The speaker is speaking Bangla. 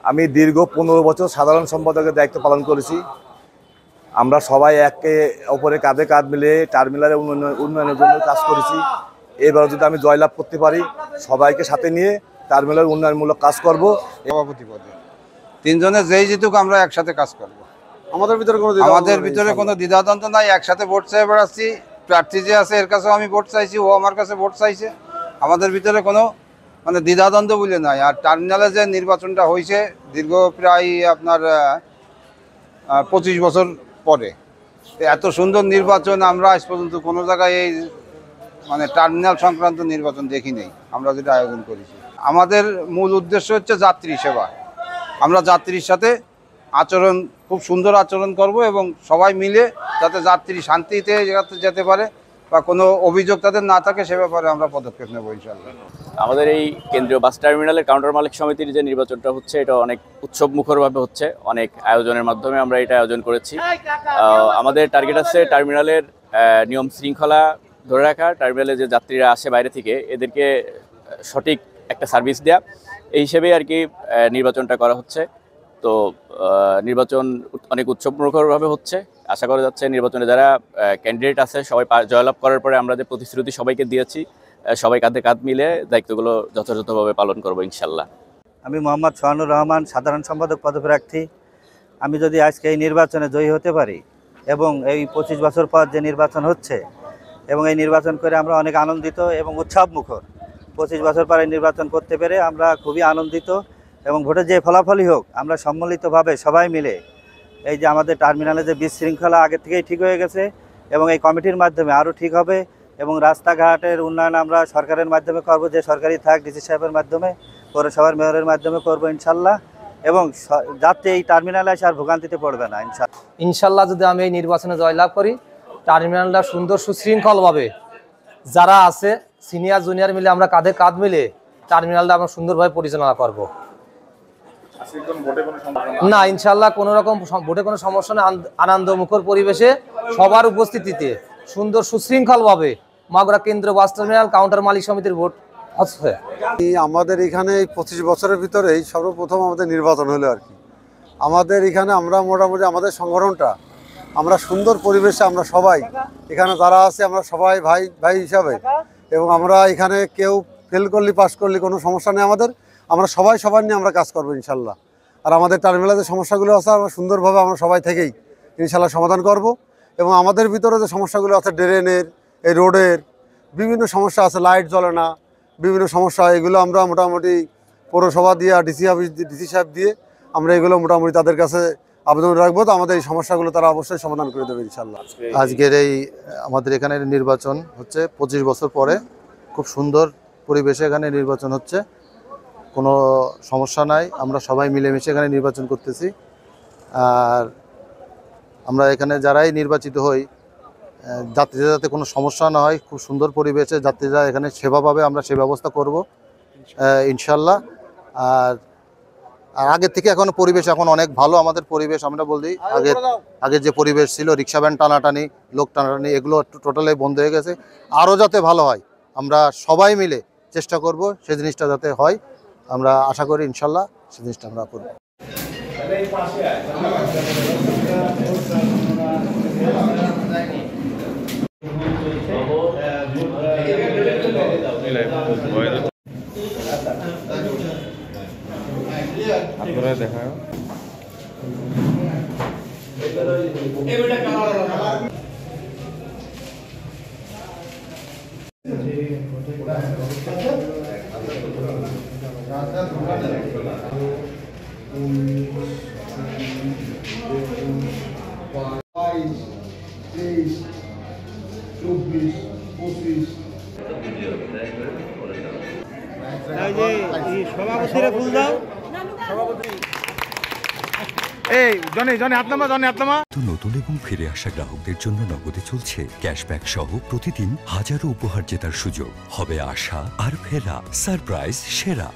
আমি দীর্ঘ 15 বছর সাধারণ সম্পাদকের দায়িত্ব পালন করেছি। আমরা সবাই একে অপরের কাঁধে কাঁধ মিলে টার্মিনালের উন্নয়নের জন্য কাজ করেছি। এবার যদি আমি জয়লাভ করতে পারি, সবাইকে সাথে নিয়ে টার্মিনালের উন্নয়নমূলক কাজ করব। সভাপতি পদে তিনজনে যেই জিতুক আমরা একসাথে কাজ করব। আমাদের ভিতরে কোনো দ্বিধাদ্বন্দ্ব নাই, একসাথে ভোট চেয়ে বেড়াচ্ছি। প্রার্থী যে আছে এর কাছেও আমি ভোট চাইছি, ও আমার কাছে ভোট চাইছে। আমাদের ভিতরে কোনো দ্বিধাদ্বন্দ্ব বলে নাই। আর টার্মিনালে যে নির্বাচনটা হয়েছে দীর্ঘ প্রায় আপনার 25 বছর পরে, এত সুন্দর নির্বাচন আমরা আজ পর্যন্ত কোনো জায়গায় এই টার্মিনাল সংক্রান্ত নির্বাচন দেখি নেই। আমরা যেটা আয়োজন করেছি, আমাদের মূল উদ্দেশ্য হচ্ছে যাত্রী সেবা। আমরা যাত্রীর সাথে খুব সুন্দর আচরণ করব এবং সবাই মিলে যাতে যাত্রী শান্তিতে যেতে পারে বা কোনো অভিযোগ তাদের না থাকে সে ব্যাপারে আমরা পদক্ষেপ নেব ইনশাআল্লাহ। আমাদের এই কেন্দ্রীয় বাস টার্মিনালের কাউন্টার মালিক সমিতির যে নির্বাচনটা হচ্ছে, এটা অনেক উৎসব মুখরভাবে হচ্ছে, অনেক আয়োজনের মাধ্যমে আমরা এটা আয়োজন করেছি। আমাদের টার্গেট আছে টার্মিনালের নিয়ম শৃঙ্খলা ধরে রাখা, টার্মিনালে যে যাত্রীরা আসে বাইরে থেকে এদেরকে সঠিক একটা সার্ভিস দেওয়া, এই হিসেবেই আর কি নির্বাচনটা করা হচ্ছে। তো নির্বাচন অনেক উৎসবমুখরভাবে হচ্ছে। আশা করা যাচ্ছে নির্বাচনে যারা ক্যান্ডিডেট আছে সবাই জয়লাভ করার পরে আমরা যে প্রতিশ্রুতি সবাইকে দিয়েছি, সবাই কাঁধে কাঁধ মিলে দায়িত্বগুলো যথাযথভাবে পালন করবো ইনশাল্লাহ। আমি মোহাম্মদ সোহানুর রহমান, সাধারণ সম্পাদক পদপ্রার্থী। আমি যদি আজকে এই নির্বাচনে জয়ী হতে পারি এবং এই 25 বছর পর যে নির্বাচন হচ্ছে এবং এই নির্বাচন করে আমরা অনেক আনন্দিত এবং উৎসবমুখর। 25 বছর পরে নির্বাচন করতে পেরে আমরা খুবই আনন্দিত এবং ভোটের যে ফলাফলই হোক আমরা সম্মিলিতভাবে সবাই মিলে এই যে আমাদের টার্মিনালে যে বিশৃঙ্খলা আগে থেকেই ঠিক হয়ে গেছে এবং এই কমিটির মাধ্যমে আরও ঠিক হবে এবং রাস্তাঘাটের উন্নয়ন আমরা সরকারের মাধ্যমে করব, যে সরকারি থাক ডিসি সাহেবের মাধ্যমে, পৌরসভার মেয়রের মাধ্যমে করব ইনশাল্লাহ। এবং যাতে এই টার্মিনালে এসে আর ভোগান্তিতে পড়বে না ইনশাল্লাহ। যদি আমি এই নির্বাচনে জয়লাভ করি, টার্মিনালটা সুন্দর সুশৃঙ্খলভাবে যারা আছে সিনিয়র জুনিয়র মিলে আমরা কাঁধে কাঁধ মিলে টার্মিনালটা আমরা সুন্দরভাবে পরিচালনা করব। না, ইনশাল্লাহ কোনো রকম ভোটে কোনো সমস্যা নেই। আনন্দমুখর পরিবেশে সবার উপস্থিতিতে সুন্দর সুশৃঙ্খলভাবে মাগুরা কেন্দ্র বাস টার্মিনাল কাউন্টার মালিক সমিতির ভোট হচ্ছে। আমাদের এখানে 25 বছরের ভিতরেই সর্বপ্রথম আমাদের নির্বাচন হলো আর কি। আমাদের এখানে আমরা মোটামুটি আমাদের সংগঠনটা আমরা সুন্দর পরিবেশে আমরা সবাই এখানে যারা আছে আমরা সবাই ভাই ভাই হিসাবে, এবং আমরা এখানে কেউ ফেল করলে পাস করলে কোনো সমস্যা নেই আমাদের। আমরা সবাই সবার নিয়ে আমরা কাজ করবো ইনশাল্লাহ। আর আমাদের টার্মিনালে যে সমস্যাগুলো আছে আমরা সুন্দরভাবে আমরা সবাই থেকেই ইনশাল্লাহ সমাধান করব। এবং আমাদের ভিতরে যে সমস্যাগুলো আছে ড্রেনের, এই রোডের বিভিন্ন সমস্যা আছে, লাইট জ্বলে না, বিভিন্ন সমস্যা, এগুলো আমরা মোটামুটি পৌরসভা দিয়ে ডিসি সাহেব দিয়ে আমরা এগুলো মোটামুটি তাদের কাছে আবেদন রাখবো। তো আমাদের এই সমস্যাগুলো তারা অবশ্যই সমাধান করে দেবে ইনশাল্লাহ। আজকের এই আমাদের এখানে নির্বাচন হচ্ছে 25 বছর পরে, খুব সুন্দর পরিবেশে এখানে নির্বাচন হচ্ছে, কোনো সমস্যা নাই। আমরা সবাই মিলেমিশে এখানে নির্বাচন করতেছি। আর আমরা এখানে যারাই নির্বাচিত হই যাত্রীরা যাতে কোনো সমস্যা না হয়, খুব সুন্দর পরিবেশে যাত্রীরা এখানে সেবা পাবে, আমরা সে ব্যবস্থা করব ইনশাল্লাহ। আর আগের থেকে এখন পরিবেশ এখন অনেক ভালো আমাদের পরিবেশ। আমরা বলি আগের যে পরিবেশ ছিল রিক্সা ভ্যান টানাটানি, লোক টানাটানি, এগুলো একটু টোটালি বন্ধ হয়ে গেছে। আরও যাতে ভালো হয় আমরা সবাই মিলে চেষ্টা করব, সেই জিনিসটা যাতে হয় আমরা আশা করি ইনশাল্লাহ সেই জিনিসটা আমরা করব। দেখা সভাপতিরা ফুল দাও। নতুন এবং ফিরে আসা গ্রাহকদের জন্য নগদে চলছে ক্যাশব্যাক সহ প্রতিদিন হাজারো উপহার জেতার সুযোগ। হবে আশা আর ফেরা, সারপ্রাইজ সেরা।